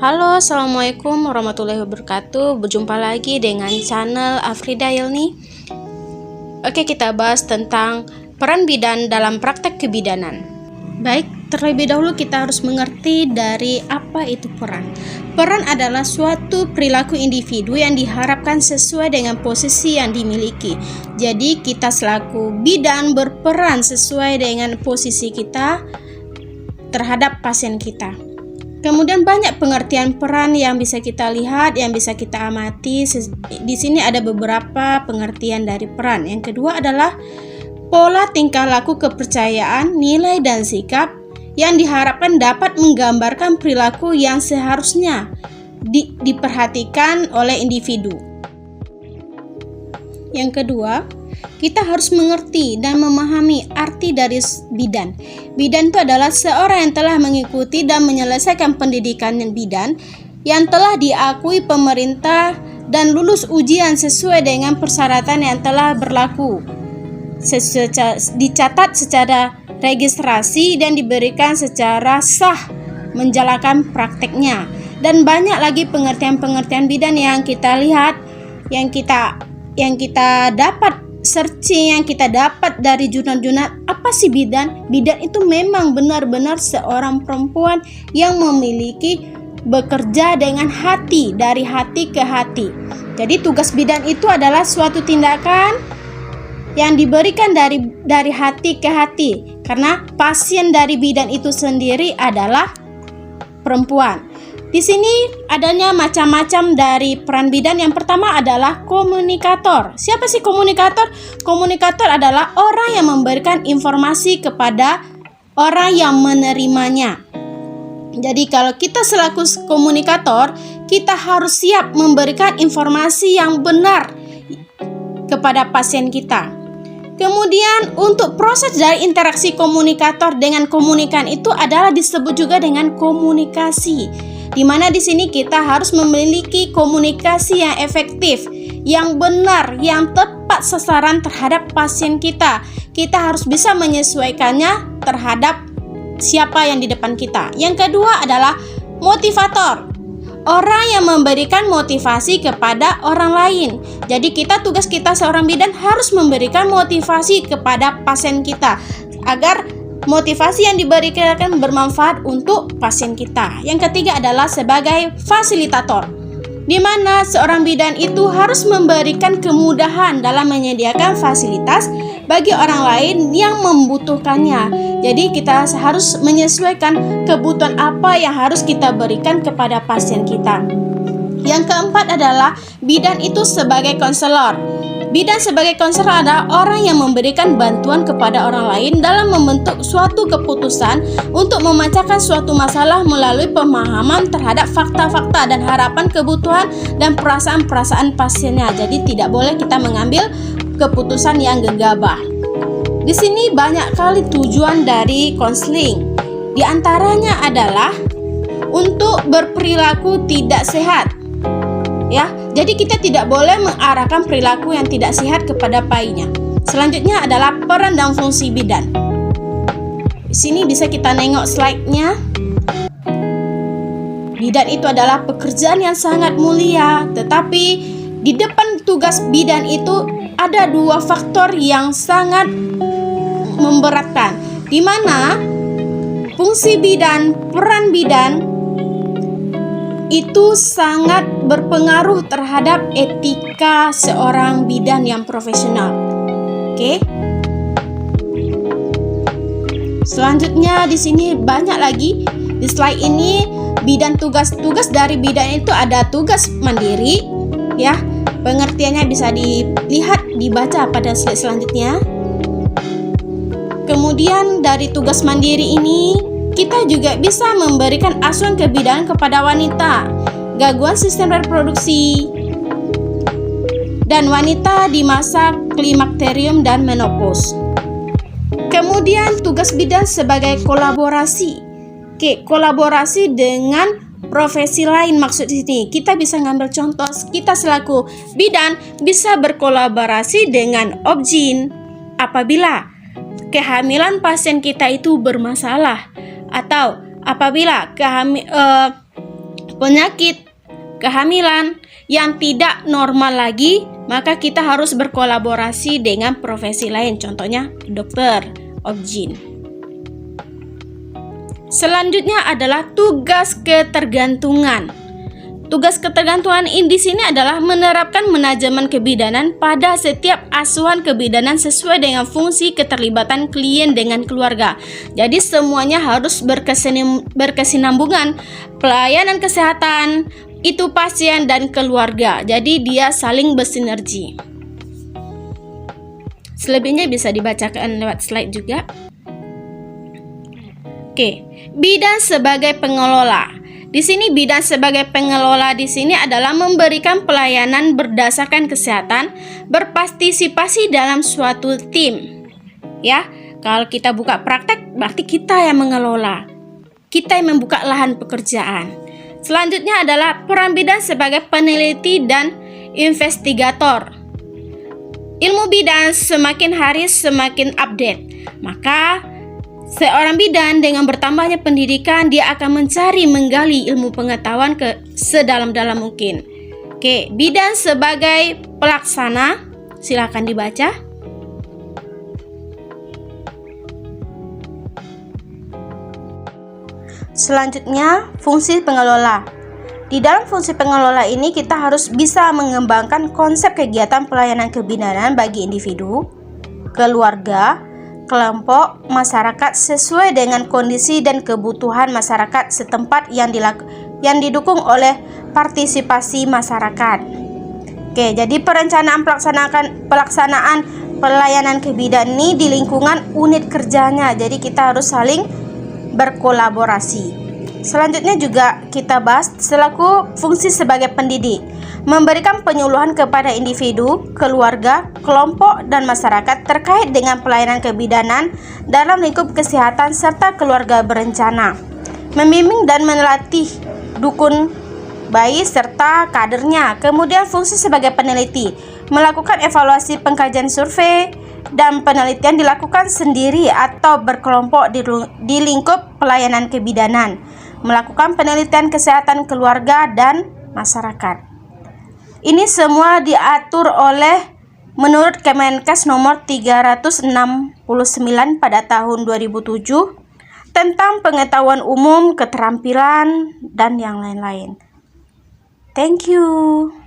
Halo, assalamualaikum warahmatullahi wabarakatuh. Berjumpa lagi dengan channel Afrida Yelni. Oke, kita bahas tentang peran bidan dalam praktek kebidanan. Baik, terlebih dahulu kita harus mengerti dari apa itu peran. Peran adalah suatu perilaku individu yang diharapkan sesuai dengan posisi yang dimiliki. Jadi kita selaku bidan berperan sesuai dengan posisi kita terhadap pasien kita. Kemudian banyak pengertian peran yang bisa kita lihat, yang bisa kita amati. Di sini ada beberapa pengertian dari peran. Yang kedua adalah pola tingkah laku kepercayaan, nilai dan sikap yang diharapkan dapat menggambarkan perilaku yang seharusnya diperhatikan oleh individu. Yang kedua, kita harus mengerti dan memahami arti dari bidan. Bidan itu adalah seorang yang telah mengikuti dan menyelesaikan pendidikan bidan yang telah diakui pemerintah dan lulus ujian sesuai dengan persyaratan yang telah berlaku. Dicatat secara registrasi dan diberikan secara sah menjalankan prakteknya. Dan banyak lagi pengertian-pengertian bidan yang kita lihat, yang kita dapat searching, yang kita dapat dari jurnal-jurnal. Apa sih bidan? Bidan itu memang benar-benar seorang perempuan yang memiliki bekerja dengan hati, dari hati ke hati. Jadi tugas bidan itu adalah suatu tindakan yang diberikan dari hati ke hati, karena pasien dari bidan itu sendiri adalah perempuan. Di sini adanya macam-macam dari peran bidan. Yang pertama adalah komunikator. Siapa sih komunikator? Komunikator adalah orang yang memberikan informasi kepada orang yang menerimanya. Jadi kalau kita selaku komunikator, kita harus siap memberikan informasi yang benar kepada pasien kita. Kemudian untuk proses dari interaksi komunikator dengan komunikan itu adalah disebut juga dengan komunikasi. Di mana di sini kita harus memiliki komunikasi yang efektif, yang benar, yang tepat sasaran terhadap pasien kita. Kita harus bisa menyesuaikannya terhadap siapa yang di depan kita. Yang kedua adalah motivator. Orang yang memberikan motivasi kepada orang lain. Jadi tugas kita seorang bidan harus memberikan motivasi kepada pasien kita agar motivasi yang diberikan bermanfaat untuk pasien kita. Yang ketiga adalah sebagai fasilitator, di mana seorang bidan itu harus memberikan kemudahan dalam menyediakan fasilitas bagi orang lain yang membutuhkannya. Jadi kita harus menyesuaikan kebutuhan apa yang harus kita berikan kepada pasien kita. Yang keempat adalah bidan itu sebagai konselor. Bidan sebagai konselor adalah orang yang memberikan bantuan kepada orang lain dalam membentuk suatu keputusan untuk memecahkan suatu masalah melalui pemahaman terhadap fakta-fakta dan harapan, kebutuhan dan perasaan-perasaan pasiennya. Jadi tidak boleh kita mengambil keputusan yang gegabah. Di sini banyak kali tujuan dari konseling. Di antaranya adalah untuk berperilaku tidak sehat. Ya, jadi kita tidak boleh mengarahkan perilaku yang tidak sehat kepada painya. Selanjutnya adalah peran dan fungsi bidan. Di sini bisa kita nengok slide-nya. Bidan itu adalah pekerjaan yang sangat mulia, tetapi di depan tugas bidan itu ada dua faktor yang sangat memberatkan, di mana fungsi bidan, peran bidan itu sangat berpengaruh terhadap etika seorang bidan yang profesional. Oke. Selanjutnya di sini banyak lagi di slide ini bidan tugas dari bidan itu ada tugas mandiri, ya. Pengertiannya bisa dilihat, dibaca pada slide selanjutnya. Kemudian dari tugas mandiri ini kita juga bisa memberikan asuhan kebidanan kepada wanita, gangguan sistem reproduksi, dan wanita di masa klimakterium dan menopause. Kemudian tugas bidan sebagai kolaborasi. Kolaborasi dengan profesi lain, maksud ini kita bisa ngambil contoh, kita selaku bidan bisa berkolaborasi dengan Obgyn apabila kehamilan pasien kita itu bermasalah, atau apabila penyakit, kehamilan yang tidak normal lagi, maka kita harus berkolaborasi dengan profesi lain, contohnya dokter obgyn. Selanjutnya adalah tugas ketergantungan. Tugas ketergantungan di sini adalah menerapkan manajemen kebidanan pada setiap asuhan kebidanan sesuai dengan fungsi keterlibatan klien dengan keluarga. Jadi semuanya harus berkesinambungan. Pelayanan kesehatan, itu pasien dan keluarga. Jadi dia saling bersinergi. Selebihnya bisa dibacakan lewat slide juga. Oke, bidan sebagai pengelola. Di sini bidan sebagai pengelola di sini adalah memberikan pelayanan berdasarkan kesehatan, berpartisipasi dalam suatu tim. Ya, kalau kita buka praktek berarti kita yang mengelola. Kita yang membuka lahan pekerjaan. Selanjutnya adalah peran bidan sebagai peneliti dan investigator. Ilmu bidan semakin hari semakin update. Maka seorang bidan dengan bertambahnya pendidikan, dia akan mencari menggali ilmu pengetahuan ke sedalam-dalam mungkin. Oke, bidan sebagai pelaksana, silakan dibaca. Selanjutnya, fungsi pengelola. Di dalam fungsi pengelola ini kita harus bisa mengembangkan konsep kegiatan pelayanan kebidanan bagi individu, keluarga, kelompok masyarakat sesuai dengan kondisi dan kebutuhan masyarakat setempat yang didukung oleh partisipasi masyarakat. Oke, jadi perencanaan pelaksanaan pelayanan kebidanan ini di lingkungan unit kerjanya. Jadi kita harus saling berkolaborasi. Selanjutnya juga kita bahas selaku fungsi sebagai pendidik, memberikan penyuluhan kepada individu, keluarga, kelompok, dan masyarakat terkait dengan pelayanan kebidanan dalam lingkup kesehatan serta keluarga berencana, membimbing dan melatih dukun bayi serta kadernya. Kemudian fungsi sebagai peneliti, melakukan evaluasi pengkajian survei dan penelitian dilakukan sendiri atau berkelompok di lingkup pelayanan kebidanan, melakukan penelitian kesehatan keluarga dan masyarakat. Ini semua diatur oleh menurut Kemenkes nomor 369 pada tahun 2007 tentang pengetahuan umum, keterampilan, dan yang lain-lain. Thank you.